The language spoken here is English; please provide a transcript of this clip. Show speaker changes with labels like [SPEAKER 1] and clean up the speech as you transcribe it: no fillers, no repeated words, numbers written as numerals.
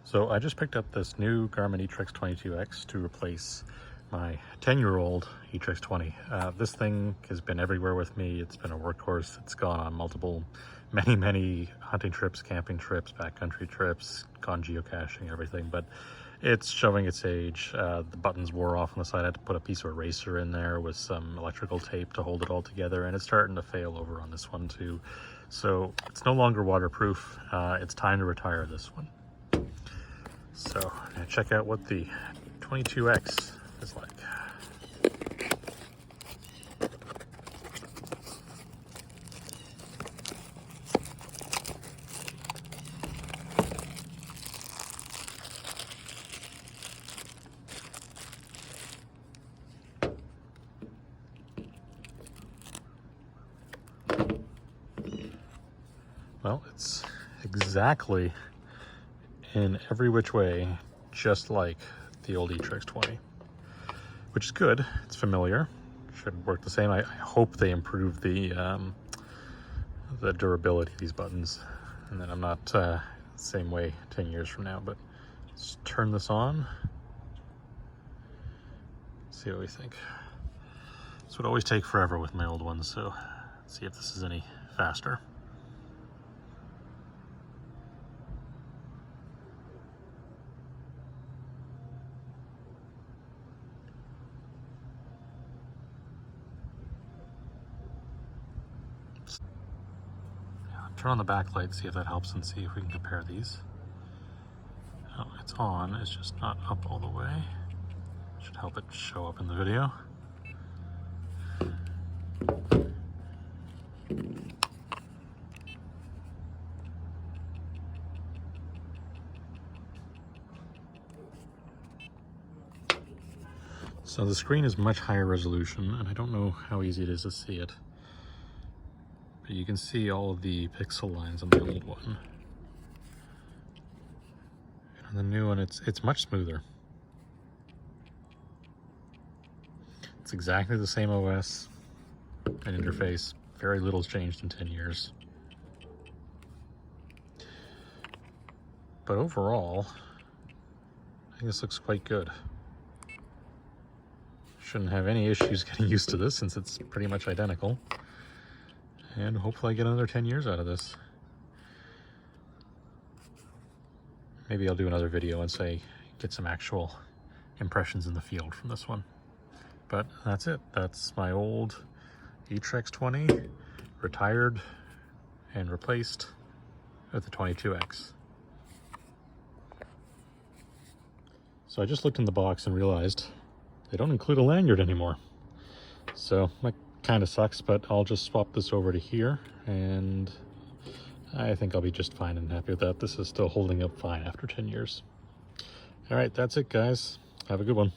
[SPEAKER 1] So I just picked up this new Garmin eTrex 22X to replace my 10-year-old eTrex 20. This thing has been everywhere with me. It's been a workhorse. It's gone on many hunting trips, camping trips, backcountry trips, gone geocaching, everything, but it's showing its age. The buttons wore off on the side. I had to put a piece of eraser in there with some electrical tape to hold it all together, and it's starting to fail over on this one too. So it's no longer waterproof. It's time to retire this one. So I'm gonna check out what the 22X is like. Well, it's exactly in every which way just like the old eTrex 20, which is good. It's familiar, should work the same. I hope they improve the durability of these buttons, and then I'm not same way 10 years from now. But let's turn this on, see what we think. This would always take forever with my old ones, so let's see if this is any faster. Turn on the backlight, see if that helps, and see if we can compare these. Oh, it's on, it's just not up all the way. Should help it show up in the video. So the screen is much higher resolution, and I don't know how easy it is to see it. But you can see all of the pixel lines on the old one. And on the new one, it's much smoother. It's exactly the same OS and interface. Very little's changed in 10 years. But overall, I think this looks quite good. Shouldn't have any issues getting used to this since it's pretty much identical. And hopefully I get another 10 years out of this. Maybe I'll do another video and say, get some actual impressions in the field from this one. But that's it. That's my old eTrex 20, retired and replaced with the 22X. So I just looked in the box and realized they don't include a lanyard anymore. So that kind of sucks, but I'll just swap this over to here, and I think I'll be just fine and happy with that. This is still holding up fine after 10 years. All right, that's it, guys. Have a good one.